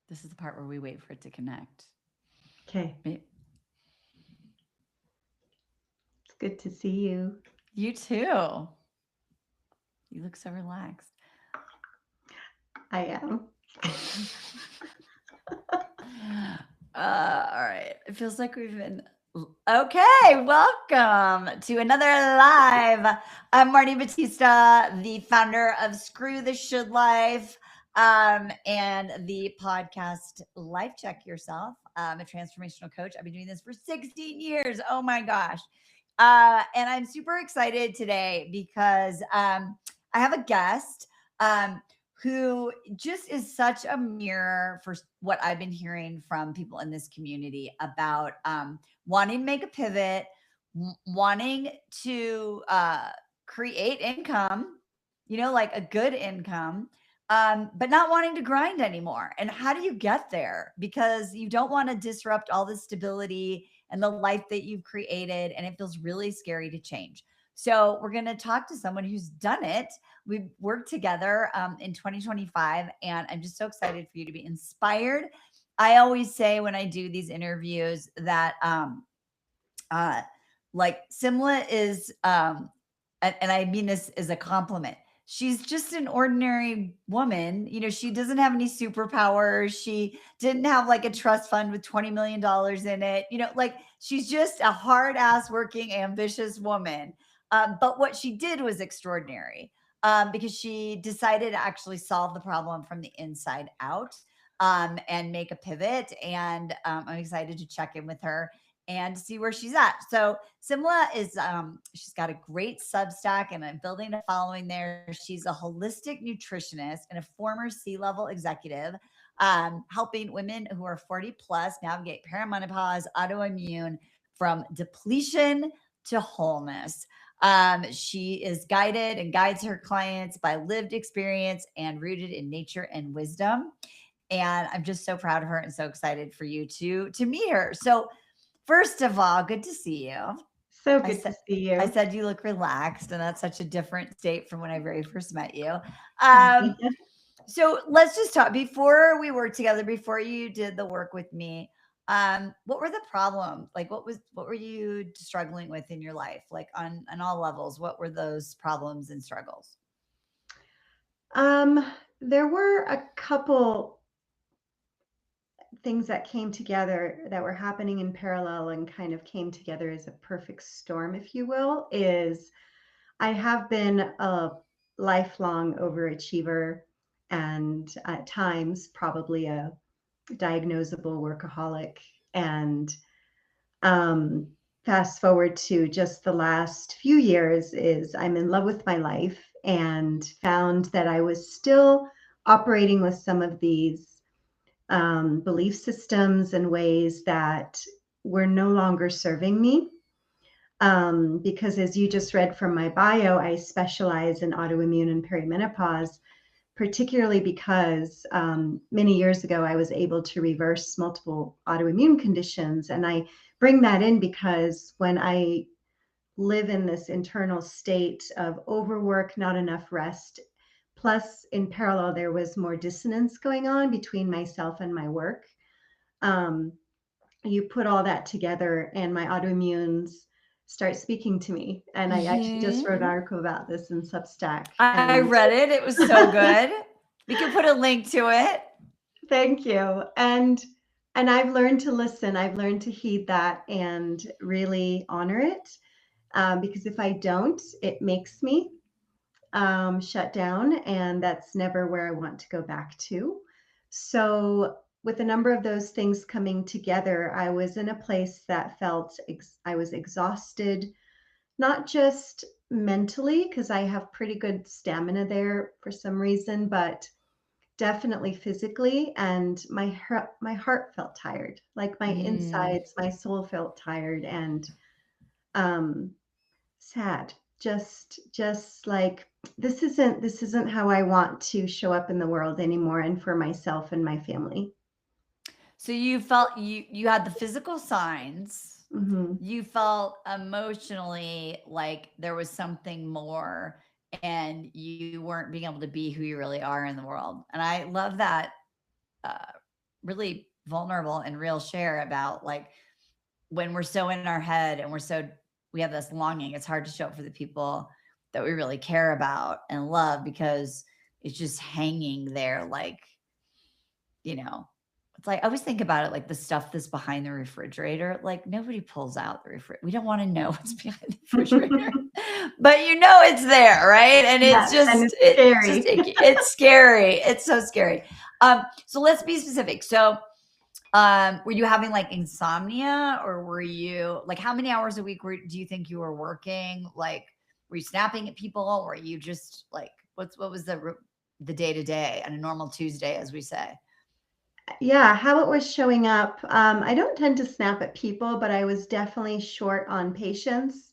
This is the part where we wait for it to connect. Okay. May- It's good to see you. You too. You look so relaxed. I am. All right. It feels like we've been. Okay, welcome to another live. I'm Marty Batista, the founder of Screw the Should Life, and the podcast Life Check Yourself. I'm a transformational coach. I've been doing this for 16 years. Oh my gosh. And I'm super excited today because I have a guest. Who just is such a mirror for what I've been hearing from people in this community about wanting to make a pivot, wanting to create income, like a good income, but not wanting to grind anymore. And how do you get there? Because you don't want to disrupt all the stability and the life that you've created, and it feels really scary to change. So, we're going to talk to someone who's done it. We worked together in 2025, and I'm just so excited for you to be inspired. I always say when I do these interviews that uh, like Simla is, and I mean this as a compliment. She's just an ordinary woman. She doesn't have any superpowers. She didn't have like a trust fund with $20 million in it. Like she's just a hard ass working, ambitious woman. But what she did was extraordinary because she decided to actually solve the problem from the inside out and make a pivot. And I'm excited to check in with her and see where she's at. So Simla is she's got a great Substack and I'm building a following there. She's a holistic nutritionist and a former C-level executive, helping women who are 40 plus navigate perimenopause, autoimmune from depletion to wholeness. She is guided and guides her clients by lived experience and rooted in nature and wisdom. And I'm just so proud of her and so excited for you to meet her. So first of all, good to see you. So I good to said see I you. said you look relaxed, and that's such a different state from when I very first met you. Um, so let's just talk before we worked together, before you did the work with me. What were the problem? Like what were you struggling with in your life? Like on all levels, what were those problems and struggles? Um, there were a couple things that came together that were happening in parallel and kind of came together as a perfect storm, if you will. Is I have been a lifelong overachiever and at times probably a diagnosable workaholic. And um, fast forward to just the last few years is I'm in love with my life and found that I was still operating with some of these belief systems and ways that were no longer serving me. Because as you just read from my bio, I specialize in autoimmune and perimenopause, particularly because many years ago I was able to reverse multiple autoimmune conditions. And I bring that in because when I live in this internal state of overwork, not enough rest, plus in parallel, there was more dissonance going on between myself and my work. Um, you put all that together, and my autoimmunes start speaking to me. And I actually just Hmm. wrote an article about this in Substack. I And read it. It was so good. We can put a link to it. thank you. And I've learned to listen. I've learned to heed that and really honor it. Because if I don't, it makes me shut down, and that's never where I want to go back to. So, with a number of those things coming together, I was in a place that felt I was exhausted, not just mentally, because I have pretty good stamina there for some reason, but definitely physically. And my heart felt tired, like my Mm. insides, my soul felt tired and um, sad. Just like this isn't how I want to show up in the world anymore, and for myself and my family. So you felt you had the physical signs. Hmm. You felt emotionally like there was something more and you weren't being able to be who you really are in the world. And I love that uh, really vulnerable and real share about like when we're so in our head and we have this longing, it's hard to show up for the people that we really care about and love because it's just hanging there like, it's like I always think about it like the stuff that's behind the refrigerator. Like nobody pulls out the refrigerator. We don't want to know what's behind the refrigerator, but it's there, right? And Yes, and it's scary. It's so scary. So let's be specific. So, were you having like insomnia, or were you like how many hours a week do you think you were working? Like, were you snapping at people, or were you just like what was the day to day on a normal Tuesday, as we say? Yeah, how it was showing up. I don't tend to snap at people, but I was definitely short on patience.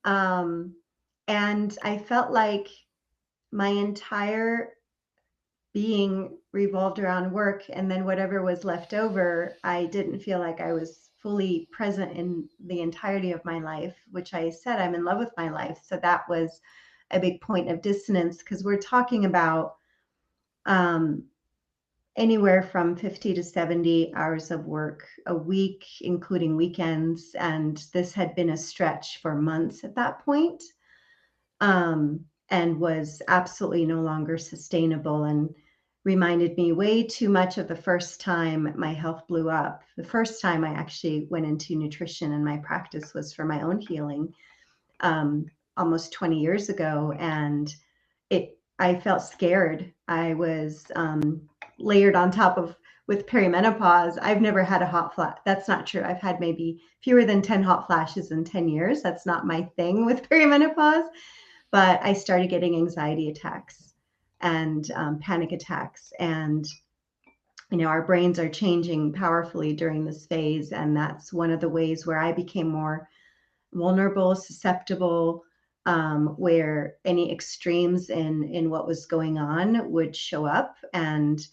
And I felt like my entire being revolved around work, and then whatever was left over, I didn't feel like I was fully present in the entirety of my life, which I said I'm in love with my life. So that was a big point of dissonance because we're talking about anywhere from 50 to 70 hours of work a week, including weekends. And this had been a stretch for months at that point, and was absolutely no longer sustainable and reminded me way too much of the first time my health blew up. The first time I actually went into nutrition and my practice was for my own healing, almost 20 years ago. And I felt scared. I was layered on top of with perimenopause. I've never had a hot flash. That's not true. I've had maybe fewer than 10 hot flashes in 10 years. That's not my thing with perimenopause. But I started getting anxiety attacks and panic attacks. And, our brains are changing powerfully during this phase. And that's one of the ways where I became more vulnerable, susceptible, where any extremes in what was going on would show up and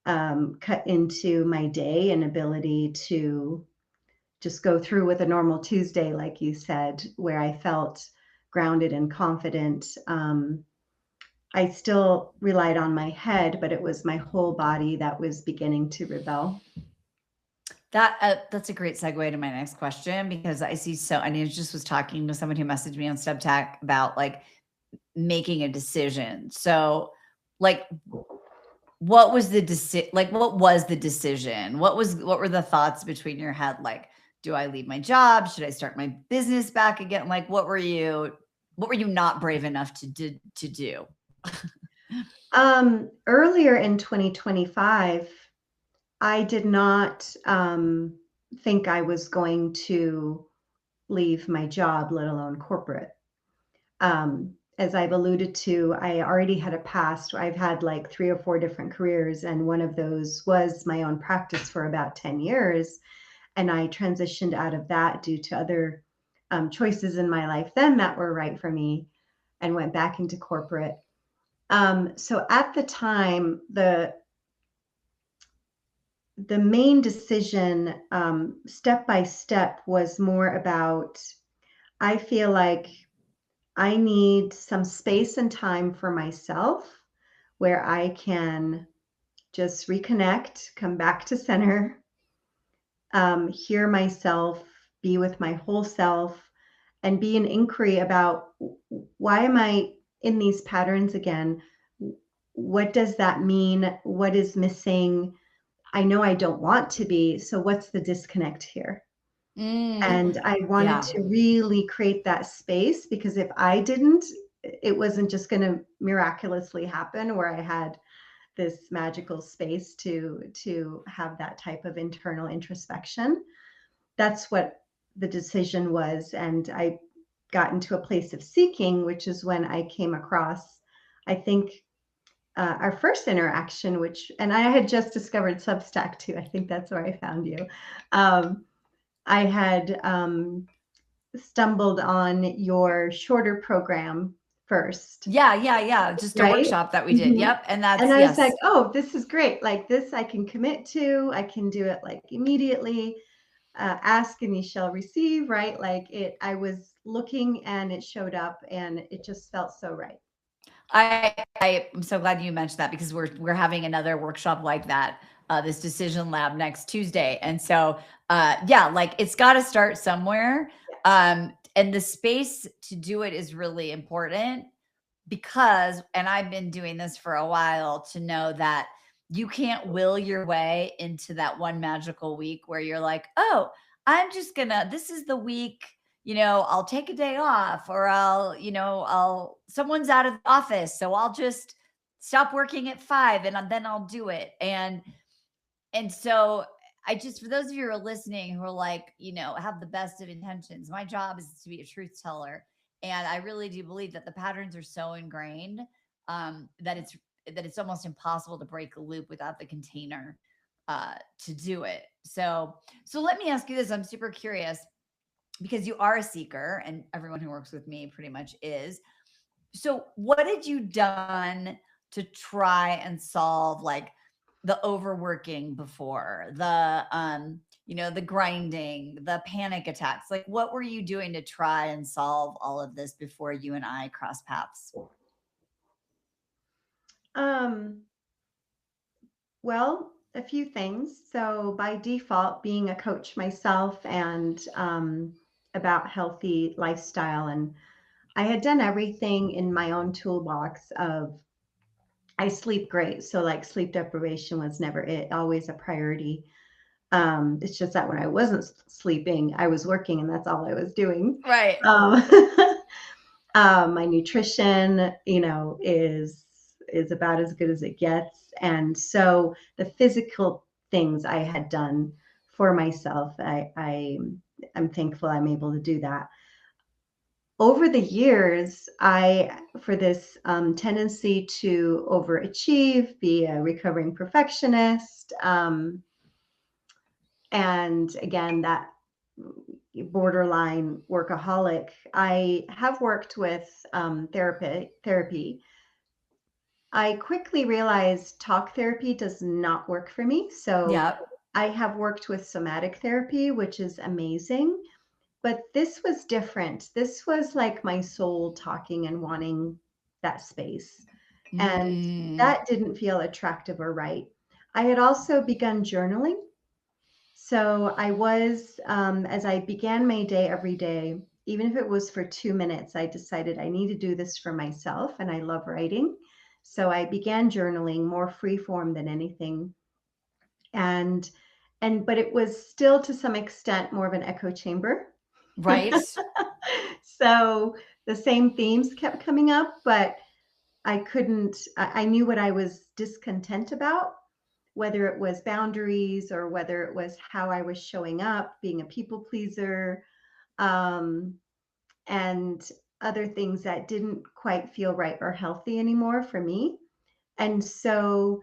cut into my day and ability to just go through with a normal Tuesday, like you said, where I felt grounded and confident. I still relied on my head, but it was my whole body that was beginning to rebel. That's a great segue to my next question, because I just was talking to someone who messaged me on Substack about like making a decision. So like what was the decision? What were the thoughts between your head? Like, do I leave my job? Should I start my business back again? Like, what were you not brave enough to do? Earlier in 2025, I did not think I was going to leave my job, let alone corporate. As I've alluded to, I already had a past where I've had like 3 or 4 different careers, and one of those was my own practice for about 10 years. And I transitioned out of that due to other choices in my life then that were right for me, and went back into corporate. So at the time, the main decision, step by step, was more about, I feel like I need some space and time for myself where I can just reconnect, come back to center, hear myself, be with my whole self, and be an inquiry about why am I in these patterns again? What does that mean? What is missing? I know I don't want to be, so what's the disconnect here? And I wanted to really create that space, because if I didn't, it wasn't just going to miraculously happen where I had this magical space to have that type of internal introspection. That's what the decision was. And I got into a place of seeking, which is when I came across, I think, our first interaction, and I had just discovered Substack too. I think that's where I found you. I had stumbled on your shorter program first. Yeah. Just a workshop that we did. Yep. And I was like, oh, this is great. Like this I can commit to. I can do it like immediately. Ask and you shall receive, right? Like I was looking and it showed up and it just felt so right. I'm so glad you mentioned that, because we're having another workshop like that this decision lab next Tuesday. And so, yeah, like it's got to start somewhere. And the space to do it is really important because, and I've been doing this for a while, to know that you can't will your way into that one magical week where you're like, oh, I'm just gonna, this is the week, I'll take a day off, or someone's out of the office, so I'll just stop working at 5 and then I'll do it. And so for those of you who are listening who are like, have the best of intentions, my job is to be a truth teller. And I really do believe that the patterns are so ingrained that it's almost impossible to break a loop without the container to do it. So let me ask you this. I'm super curious because you are a seeker and everyone who works with me pretty much is. So what had you done to try and solve like the overworking before, the grinding, the panic attacks? Like what were you doing to try and solve all of this before you and I crossed paths? Well, a few things. So by default, being a coach myself and about healthy lifestyle, and I had done everything in my own toolbox of I sleep great. So like sleep deprivation was never always a priority. It's just that when I wasn't sleeping, I was working and that's all I was doing. Right. My nutrition, is about as good as it gets. And so the physical things I had done for myself, I'm thankful I'm able to do that. Over the years, for this tendency to overachieve, be a recovering perfectionist, and again, that borderline workaholic, I have worked with therapy. I quickly realized talk therapy does not work for me. So Yeah. I have worked with somatic therapy, which is amazing. But this was different. This was like my soul talking and wanting that space. And that didn't feel attractive or right. I had also begun journaling. So I was, as I began my day every day, even if it was for 2 minutes, I decided I need to do this for myself, and I love writing. So I began journaling, more free form than anything. And but it was still to some extent more of an echo chamber. Right. So the same themes kept coming up, but I couldn't, I knew what I was discontent about, whether it was boundaries or whether it was how I was showing up, being a people pleaser, and other things that didn't quite feel right or healthy anymore for me. And so,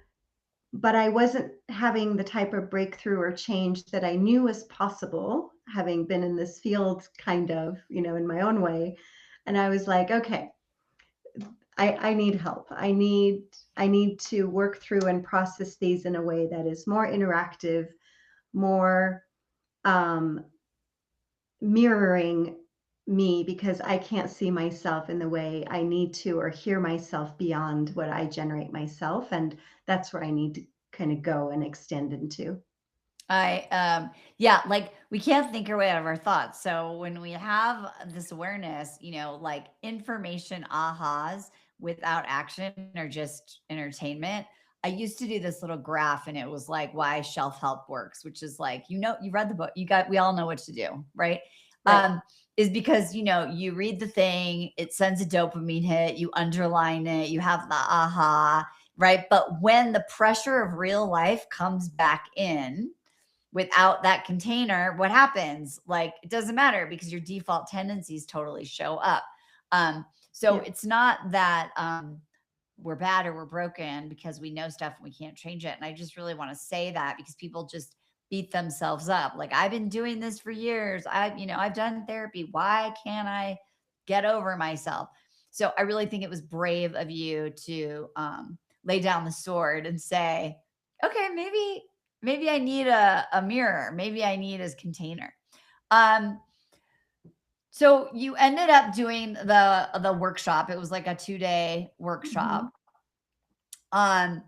but I wasn't having the type of breakthrough or change that I knew was possible, having been in this field kind of, in my own way. And I was like, okay, I need help. I need to work through and process these in a way that is more interactive, more mirroring me, because I can't see myself in the way I need to, or hear myself beyond what I generate myself. And that's where I need to kind of go and extend into. Yeah, like we can't think our way out of our thoughts. So when we have this awareness, like information ahas without action are just entertainment. I used to do this little graph and it was like why self help works, which is like, you read the book, we all know what to do, right? Right. Is because, you read the thing, it sends a dopamine hit, you underline it, you have the aha, right? But when the pressure of real life comes back in, without that container, what happens? Like, it doesn't matter because your default tendencies totally show up. So Yeah. it's not that we're bad or we're broken because we know stuff and we can't change it. And I just really want to say that because people just beat themselves up. Like, I've been doing this for years. I've done therapy. Why can't I get over myself? So I really think it was brave of you to lay down the sword and say, okay, maybe I need a mirror. Maybe I need a container. So you ended up doing the workshop. It was like a 2-day workshop. Mhm.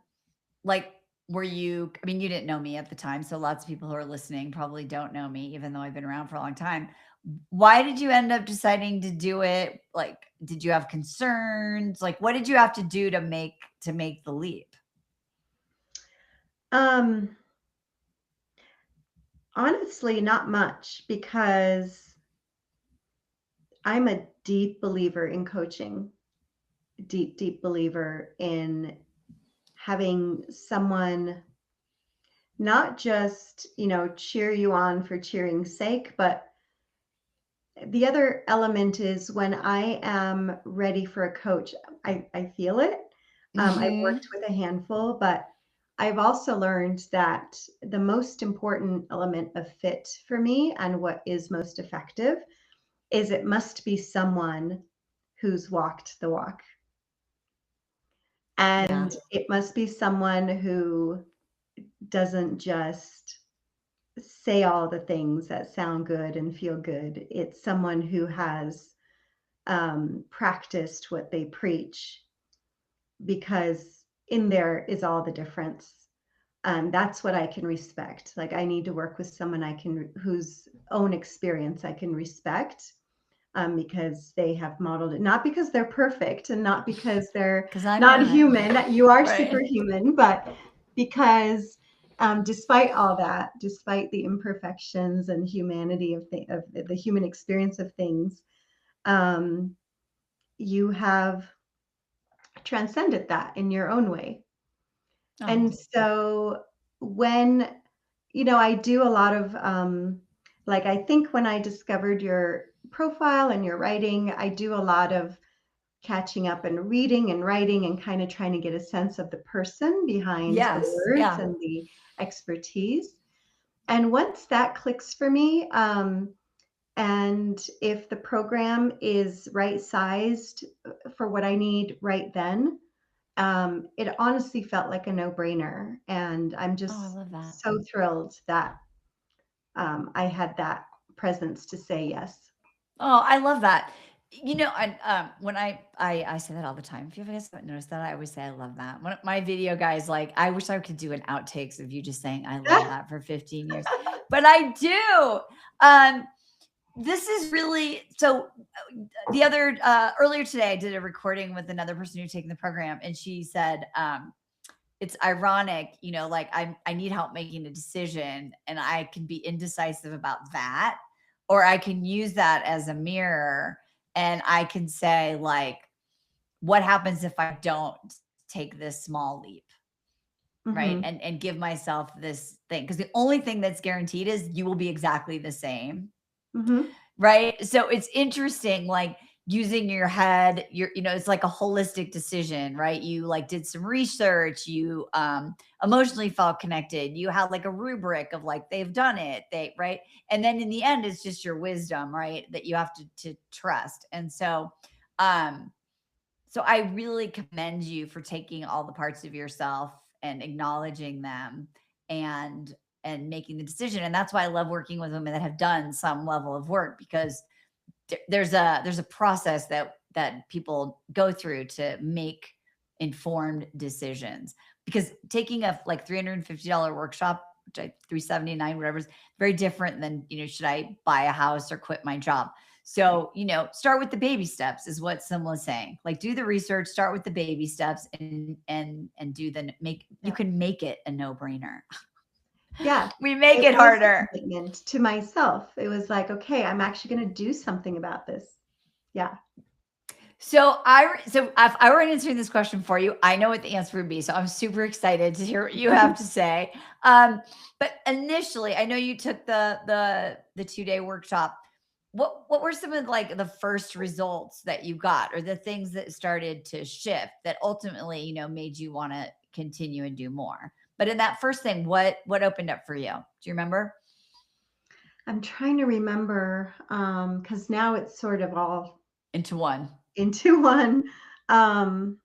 Like were you, I mean, you didn't know me at the time, so lots of people who are listening probably don't know me, even though I've been around for a long time. Why did you end up deciding to do it? Like, did you have concerns? Like, what did you have to do to make the leap? Um, Honestly, not much, because I'm a deep believer in coaching, deep believer in having someone not just, cheer you on for cheering's sake, but the other element is when I am ready for a coach, I feel it. I've Hmm. worked with a handful, but I've also learned that the most important element of fit for me and what is most effective is it must be someone who's walked the walk. Yeah. And it must be someone who doesn't just say all the things that sound good and feel good. It's someone who has practiced what they preach, because in there is all the difference. That's what I can respect. Like, I need to work with someone whose own experience I can respect, because they have modeled it, not because they're perfect and not because they're Because I'm not not. human. You are Right. superhuman, but because despite all that, despite the imperfections and humanity of the human experience of things, um, you have transcended that in your own way. And Oh, so when, I do a lot of, like, I think when I discovered your profile and your writing, I do a lot of catching up and reading and writing and kind of trying to get a sense of the person behind the yes. words Yeah. and the expertise. And once that clicks for me, and if the program is right sized for what I need right then, it honestly felt like a no-brainer. And I'm Oh, I just love that. so thrilled that I had that presence to say yes. Oh, I love that. And when I say that all the time. If you guys haven't noticed that, I always say I love that. One of my video guys, like, I wish I could do an outtakes of you just saying I love that for 15 years, but I do. Um, this is really so. The other earlier today, I did a recording with another person who's taking the program, and she said, it's ironic, like I need help making a decision, and I can be indecisive about that, or I can use that as a mirror, and I can say, like, what happens if I don't take this small leap, right? Hmm. And give myself this thing, because the only thing that's guaranteed is you will be exactly the same. Hmm. Right? So it's interesting, like, using your head, it's like a holistic decision, right? You, like, did some research, you emotionally felt connected, you had like a rubric of, like, they've done it, right? And then in the end, it's just your wisdom, right? That you have to trust. And um, so I really commend you for taking all the parts of yourself and acknowledging them, and making the decision. And that's why I love working with women that have done some level of work, because there's a process that people go through to make informed decisions. Because taking a like $350 workshop, which I 379, whatever, is very different than, should I buy a house or quit my job? Right. So, start with the baby steps is what Simla's saying. Like, do the research, start with the baby steps, and do the make you Yeah. can make it a no-brainer. Yeah. We make It it was a harder. commitment to myself. It was like, okay, I'm actually going to do something about this. Yeah. So if I were answering this question for you, I know what the answer would be. So I'm super excited to hear what you have to say. But initially, I know you took the 2-day workshop. What were some of, like, the first results that you got, or the things that started to shift that ultimately, made you want to continue and do more? But in that first thing, what opened up for you? Do you remember? I'm trying to remember, because now it's sort of all Into one. into one. Um,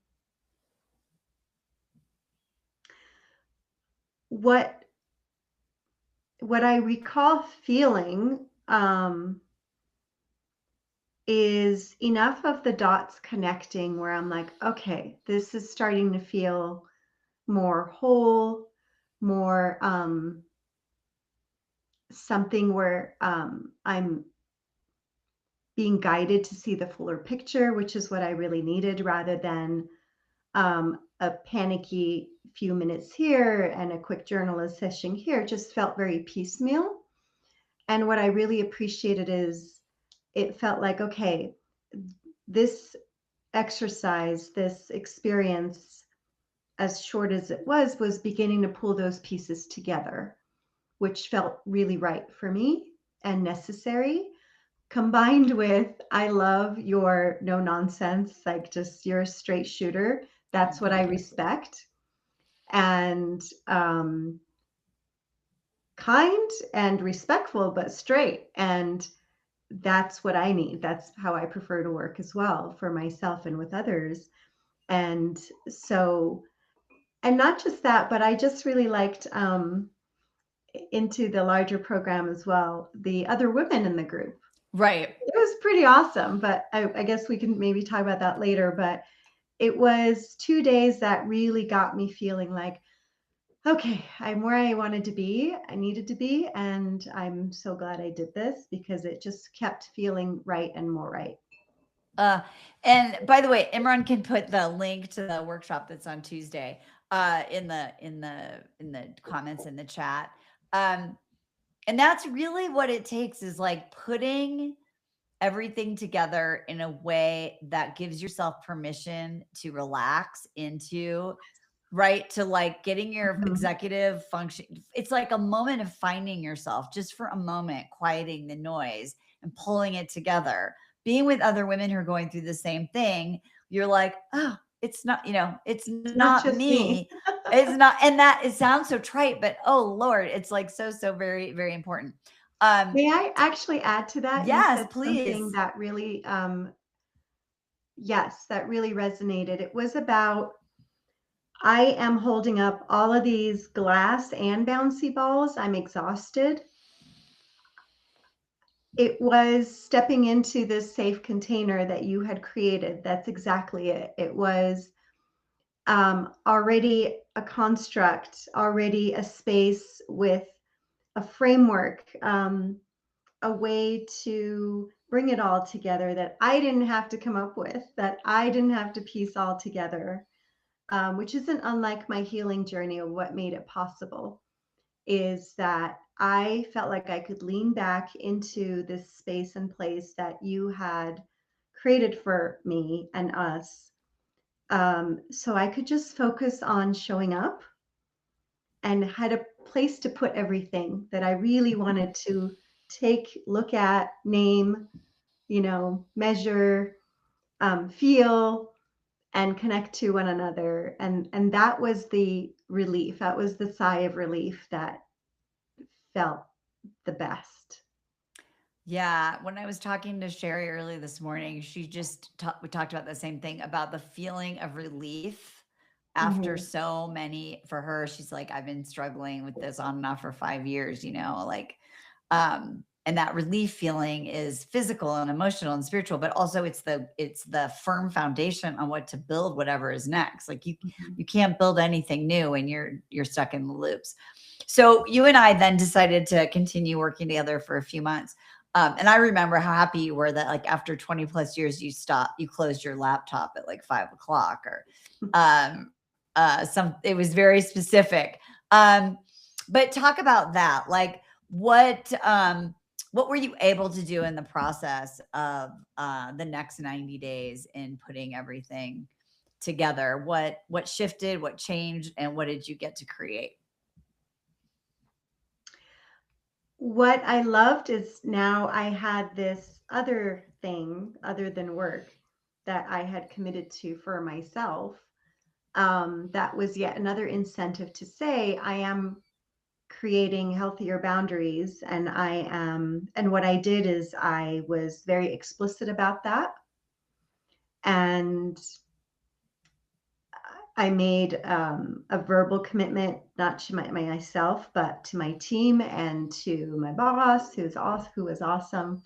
what what I recall feeling, is enough of the dots connecting where I'm like, okay, this is starting to feel more whole. more something where I'm being guided to see the fuller picture, which is what I really needed, rather than a panicky few minutes here and a quick journal session here. It just felt very piecemeal. And what I really appreciated is it felt like, okay, this exercise, this experience, as short as it was beginning to pull those pieces together, which felt really right for me and necessary. Combined with, I love your no nonsense, like just you're a straight shooter. That's what I respect. And kind and respectful, but straight. And that's what I need. That's how I prefer to work as well, for myself and with others. And so, and not just that, but I just really liked into the larger program as well, the other women in the group. Right. It was pretty awesome, but I guess we can maybe talk about that later. But it was 2 days that really got me feeling like, okay, I'm where I wanted to be, I needed to be, and I'm so glad I did this because it just kept feeling right and more right. And by the way, Imran can put the link to the workshop that's on Tuesday in the comments in the chat. And that's really what it takes, is like putting everything together in a way that gives yourself permission to relax into, right, to like getting your executive function. It's like a moment of finding yourself, just for a moment, quieting the noise and pulling it together, being with other women who are going through the same thing. You're like, oh, it's not, it's Not not just me. me. It's not. And that, it sounds so trite, but oh Lord, it's like so very, very important. May I actually add to that? You Yes, said something please. that really, yes, that really resonated. It was about, I am holding up all of these glass and bouncy balls. I'm exhausted. It was stepping into this safe container that you had created. That's exactly it. It was already a construct, already a space with a framework, a way to bring it all together that I didn't have to come up with, that I didn't have to piece all together, which isn't unlike my healing journey. Of what made it possible is that I felt like I could lean back into this space and place that you had created for me and us. So I could just focus on showing up, and had a place to put everything that I really wanted to take, look at, name, measure, feel, and connect to one another. And that was the relief. That was the sigh of relief that felt the best. Yeah, when I was talking to Sherry early this morning, we talked about the same thing, about the feeling of relief after Mhm. so many. For her, she's like, I've been struggling with this on and off for 5 years, like, and that relief feeling is physical and emotional and spiritual, but also it's the firm foundation on what to build whatever is next. Like Mhm. you can't build anything new when you're stuck in the loops. So you and I then decided to continue working together for a few months. And I remember how happy you were that, like, after 20 plus years, you closed your laptop at like 5 o'clock, or it was very specific. But talk about that. Like, what were you able to do in the process of the next 90 days in putting everything together? What shifted, what changed, and what did you get to create? What I loved is now I had this other thing other than work that I had committed to for myself. That was yet another incentive to say, I am creating healthier boundaries. And what I did is I was very explicit about that. And I made a verbal commitment, not to myself, but to my team and to my boss, who was awesome.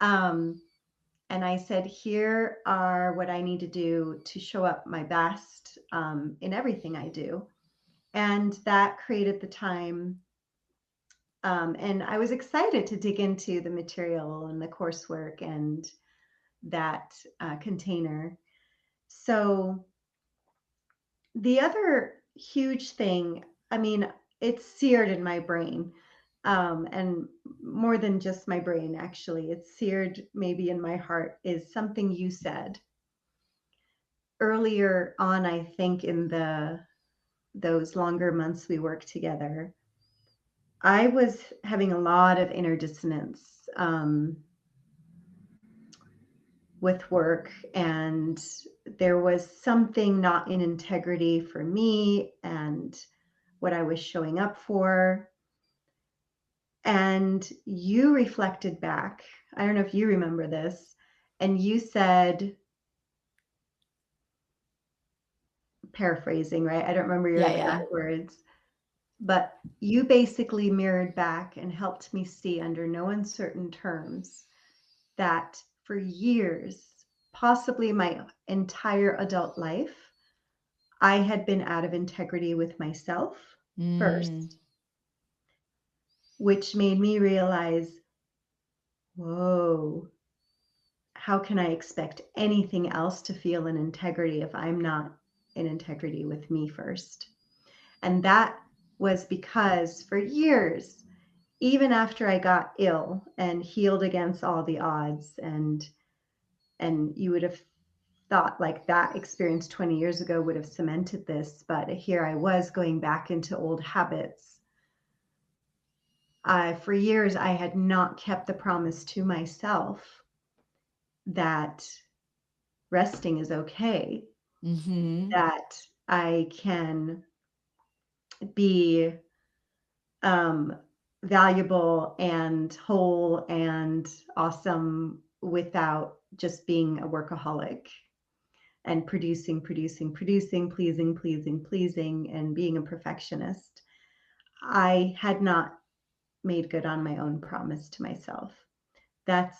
And I said, here are what I need to do to show up my best in everything I do. And that created the time. And I was excited to dig into the material and the coursework and that container. So the other huge thing, I mean, it's seared in my brain. And more than just my brain, actually, it's seared maybe in my heart, is something you said earlier on, I think, in those longer months we worked together. I was having a lot of inner dissonance with work, and there was something not in integrity for me and what I was showing up for. And you reflected back. I don't know if you remember this, and you said, paraphrasing, right? I don't remember your Yeah. exact words, but you basically mirrored back and helped me see under no uncertain terms that for years, possibly my entire adult life, I had been out of integrity with myself first, which made me realize, whoa, how can I expect anything else to feel in integrity if I'm not in integrity with me first? And that was because for years, even after I got ill and healed against all the odds, and you would have thought like that experience 20 years ago would have cemented this, but here I was going back into old habits. For years, I had not kept the promise to myself that resting is okay, that I can be valuable and whole and awesome without just being a workaholic and producing, pleasing, and being a perfectionist. I had not made good on my own promise to myself. That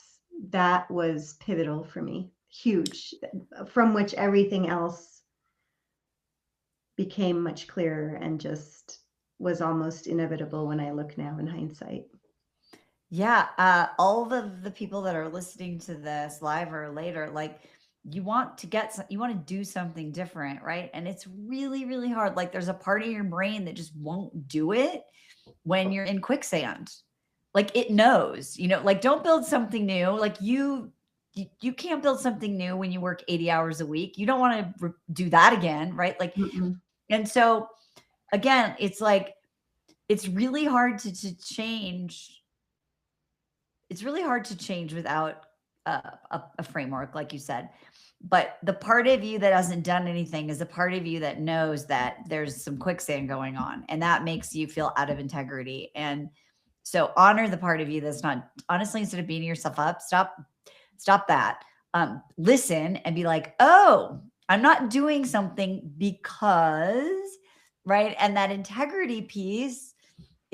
was pivotal for me, huge, from which everything else became much clearer and just was almost inevitable when I look now in hindsight. Yeah, all of the people that are listening to this live or later, like you want to you want to do something different, right? And it's really, really hard. Like there's a part of your brain that just won't do it when you're in quicksand. Like it knows, like don't build something new. Like you can't build something new when you work 80 hours a week. You don't want to do that again, right? Like, and so again, it's like it's really hard to change. It's really hard to change without a framework, like you said. But the part of you that hasn't done anything is a part of you that knows that there's some quicksand going on, and that makes you feel out of integrity. And so honor the part of you that's not, honestly, instead of beating yourself up, stop that. Listen and be like, oh, I'm not doing something because, right? And that integrity piece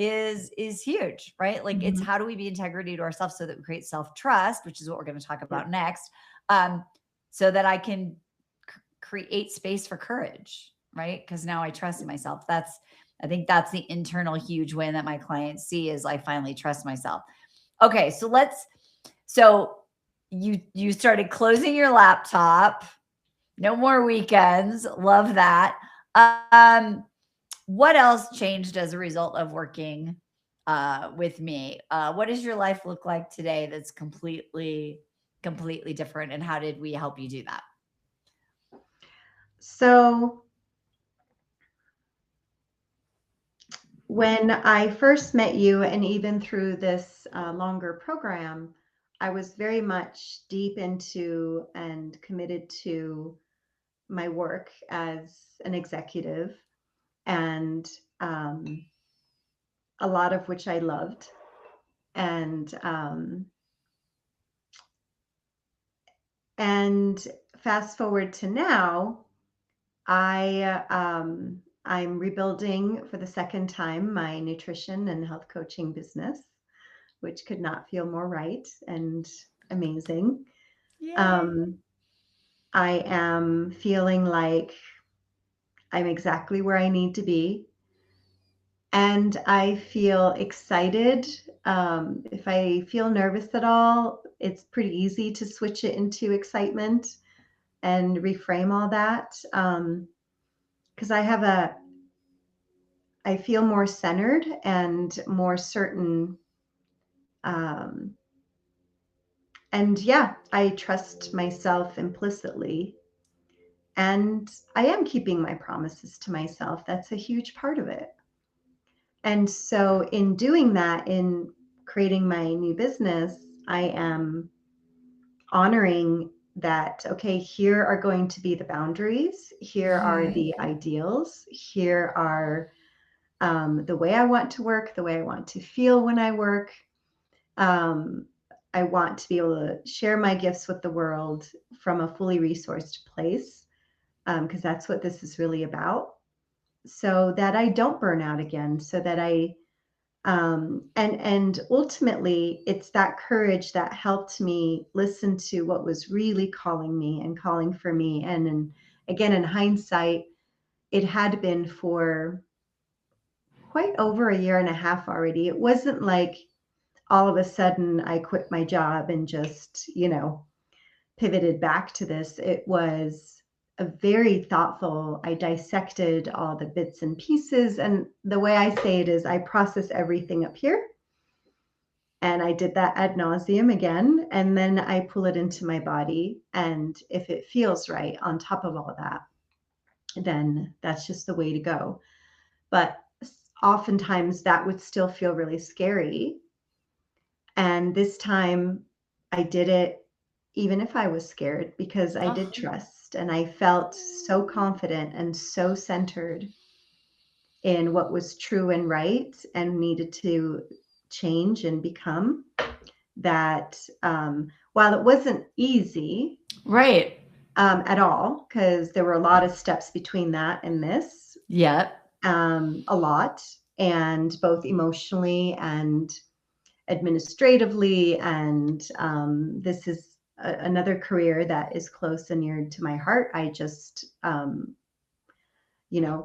is huge, right? Like it's how do we be integrity to ourselves so that we create self-trust, which is what we're going to talk about next, so that I can create space for courage, right? Because now I trust myself. I think that's the internal huge win that my clients see is I finally trust myself. Okay, so you started closing your laptop, no more weekends, love that. What else changed as a result of working with me? What does your life look like today that's completely different, and how did we help you do that? So when I first met you, and even through this longer program, I was very much deep into and committed to my work as an executive, and a lot of which I loved. And fast forward to now, I'm rebuilding for the second time my nutrition and health coaching business, which could not feel more right and amazing. I am feeling like I'm exactly where I need to be. and I feel excited. If I feel nervous at all, it's pretty easy to switch it into excitement and reframe all that. Because I feel more centered and more certain. Um, and yeah, I trust myself implicitly. And I am keeping my promises to myself. That's a huge part of it. And so, in doing that, in creating my new business, I am honoring that, okay, here are going to be the boundaries, here are the ideals, here are the way I want to work, the way I want to feel when I work. Um, I want to be able to share my gifts with the world from a fully resourced place, because that's what this is really about, so that I don't burn out again, so that and ultimately it's that courage that helped me listen to what was really calling me and calling for me. And again, in hindsight, it had been for quite over a year and a half already. It wasn't like all of a sudden I quit my job and just, pivoted back to this. It was a very thoughtful, I dissected all the bits and pieces. And the way I say it is I process everything up here. And I did that ad nauseum again. And then I pull it into my body. And if it feels right on top of all that, then that's just the way to go. But oftentimes that would still feel really scary. And this time I did it even if I was scared, because I did trust and I felt so confident and so centered in what was true and right and needed to change and become, that while it wasn't easy Right. at all, because there were a lot of steps between that and this, Yeah. a lot, and both emotionally and administratively. And this is another career that is close and near to my heart. I just,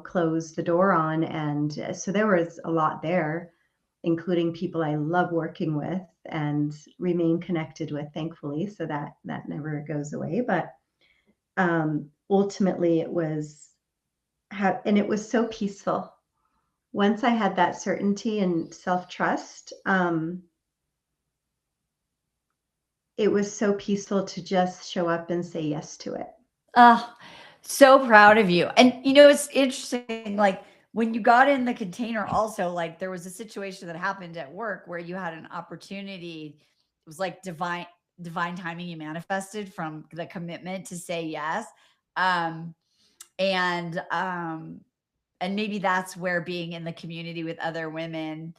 closed the door on. And so there was a lot there, including people I love working with and remain connected with, thankfully. So that never goes away. But ultimately, it was, and it was so peaceful. Once I had that certainty and self-trust, it was so peaceful to just show up and say yes to it. Oh, so proud of you. And it's interesting, like when you got in the container, also, like there was a situation that happened at work where you had an opportunity. It was like divine timing you manifested from the commitment to say yes. Um, and and maybe that's where being in the community with other women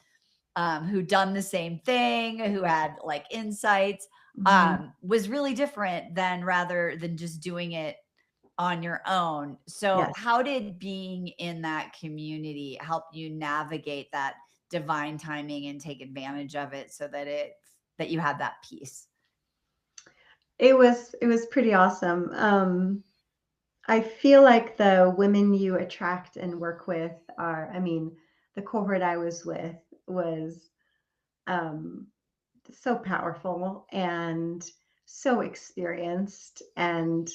who done the same thing, who had like insights, Mhm. was really different than rather than just doing it on your own. So, Yes. how did being in that community help you navigate that divine timing and take advantage of it so that that you had that peace? It was pretty awesome. I feel like the women you attract and work with are, I mean, the cohort I was with was um, so powerful and so experienced. And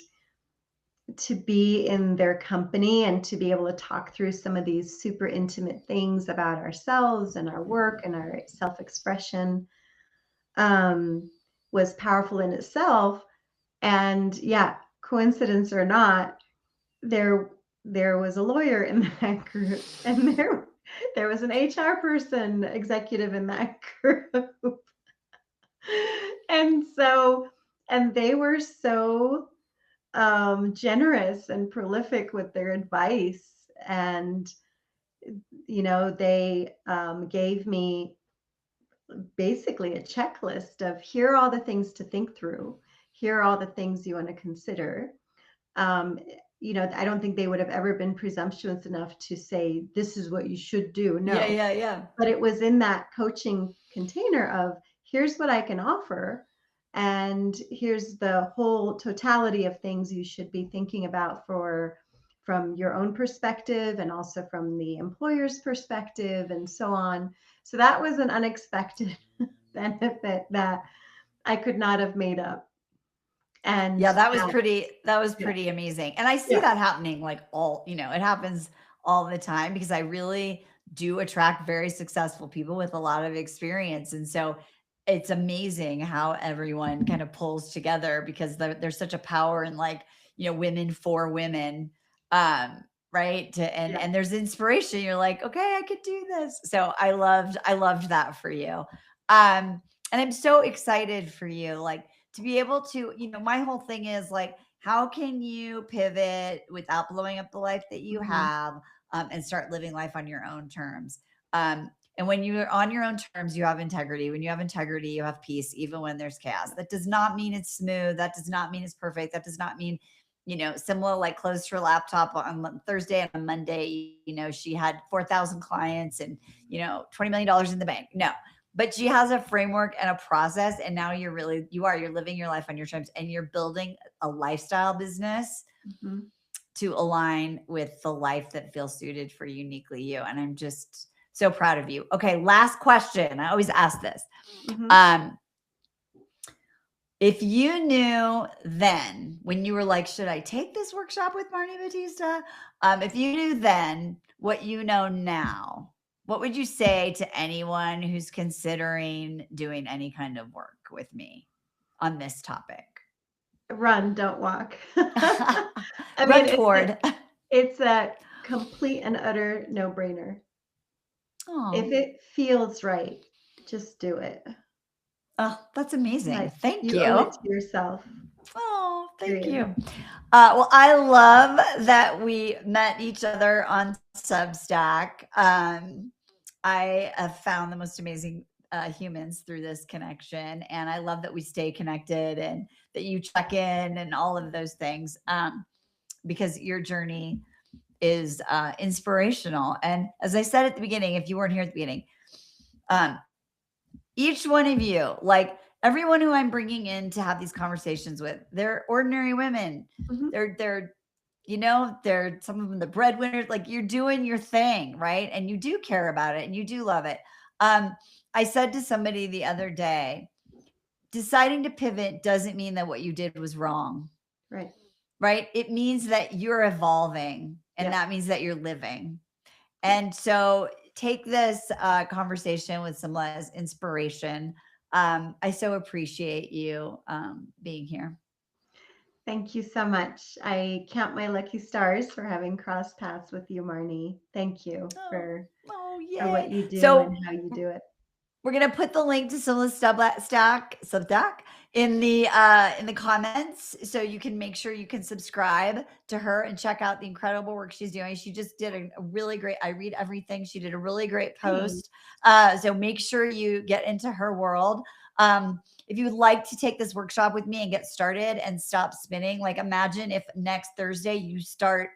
to be in their company and to be able to talk through some of these super intimate things about ourselves and our work and our self-expression, um, was powerful in itself. And yeah, coincidence or not, there there was a lawyer in that group, and there was an HR person, executive in that group. And so, and they were so generous and prolific with their advice. And they gave me basically a checklist of, here are all the things to think through, here are all the things you want to consider. um, I don't think they would have ever been presumptuous enough to say, this is what you should do. Yeah, No, yeah, yeah. but it was in that coaching container of, here's what I can offer. And here's the whole totality of things you should be thinking about for from your own perspective and also from the employer's perspective and so on. So that was an unexpected benefit that I could not have made up. And Yeah, that was yeah, pretty amazing. And I see yeah, that happening like it happens all the time because I really do attract very successful people with a lot of experience. And so it's amazing how everyone kind of pulls together because there's such a power in like, women for women. Right. yeah. And there's inspiration. You're like, okay, I could do this. So I loved that for you. And I'm so excited for you. Like, to be able to, my whole thing is like, how can you pivot without blowing up the life that you Mhm. have, and start living life on your own terms? And when you're on your own terms, you have integrity. When you have integrity, you have peace, even when there's chaos. That does not mean it's smooth. That does not mean it's perfect. That does not mean, Simla like closed her laptop on Thursday and on Monday, she had 4,000 clients and, $20 million in the bank. No, but she has a framework and a process, and now you're living your life on your terms, and you're building a lifestyle business Mhm. to align with the life that feels suited for uniquely you. And I'm just so proud of you. Okay, last question. I always ask this. Mhm. um if you knew then, when you were like, should I take this workshop with Marnie Batista? If you knew then what you know now, what would you say to anyone who's considering doing any kind of work with me on this topic? Run, don't walk. I mean, Run toward. it's a complete and utter no-brainer. If Oh, it feels right, just do it. oh, that's amazing. Like, Thank you owe it you. to yourself, Oh, thank period. you. Well, I love that we met each other on Substack. I have found the most amazing humans through this connection. And I love that we stay connected and that you check in and all of those things, because your journey is inspirational. And as I said at the beginning, if you weren't here at the beginning, um, each one of you, like everyone who I'm bringing in to have these conversations with, they're ordinary women. Mhm. They're some of them the breadwinners. Like, you're doing your thing, right? And you do care about it and you do love it. I said to somebody the other day, deciding to pivot doesn't mean that what you did was wrong, Right. right? It means that you're evolving, and Yeah. that means that you're living. Yeah. And so take this conversation with some less inspiration. I so appreciate you being here. Thank you so much. I count my lucky stars for having crossed paths with you, Marnie. Thank you Oh, oh, for what yay. you do So and how you do it. we're gonna put the link to Simla's Substack in the comments, so you can make sure you can subscribe to her and check out the incredible work she's doing. She just did a really great. I read everything. She did a really great Thanks. post. So make sure you get into her world. If you would like to take this workshop with me and get started and stop spinning, like imagine if next Thursday you start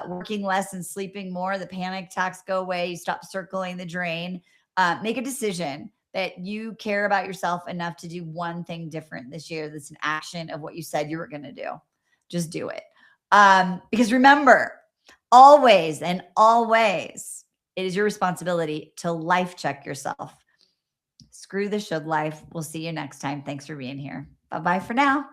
working less and sleeping more, the panic attacks go away, you stop circling the drain. Make a decision that you care about yourself enough to do one thing different this year. That's an action of what you said you were going to do. Just do it. Because remember, always and always, it is your responsibility to life check yourself. Screw the should life. We'll see you next time. Thanks for being here. Bye bye for now.